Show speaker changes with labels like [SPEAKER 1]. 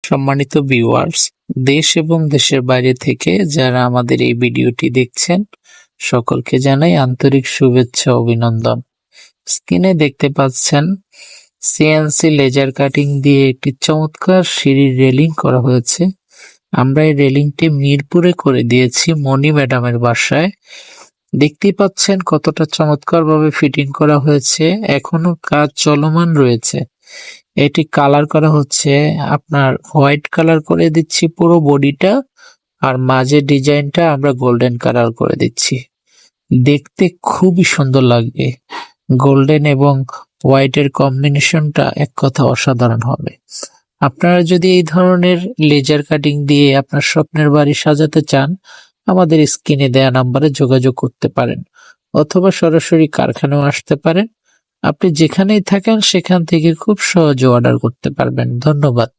[SPEAKER 1] সম্মানিত ভিউয়ার্স, দেশ এবং দেশের বাইরে থেকে যারা আমাদের এই ভিডিওটি দেখছেন, সকলকে জানাই আন্তরিক শুভেচ্ছা ও অভিনন্দন। স্ক্রিনে দেখতে পাচ্ছেন সিএনসি লেজার কাটিং দিয়ে একটি চমৎকার সিঁড়ির রেলিং করা হয়েছে। আমরা এই রেলিংটি মিরপুরে করে দিয়েছি মনি ম্যাডামের বাসায়। দেখতেই পাচ্ছেন কতটা চমৎকারভাবে ফিটিং করা হয়েছে, এখনো কাজ চলমান রয়েছে। এটি কালার করা হচ্ছে, আপনার হোয়াইট কালার করে দিচ্ছি পুরো বডিটা, আর মাঝের ডিজাইনটা আমরা গোল্ডেন কালার করে দিচ্ছি। দেখতে খুবই সুন্দর লাগবে। গোল্ডেন এবং হোয়াইটের কম্বিনেশনটা এক কথা অসাধারণ হবে। আপনারা যদি এই ধরনের লেজার কাটিং দিয়ে আপনার স্বপ্নের বাড়ি সাজাতে চান, আমাদের স্ক্রিনে দেয়া নাম্বারে যোগাযোগ করতে পারেন, অথবা সরাসরি কারখানাও আসতে পারেন। আপনি যেখানেই থাকেন সেখান থেকে খুব সহজে অর্ডার করতে পারবেন। ধন্যবাদ।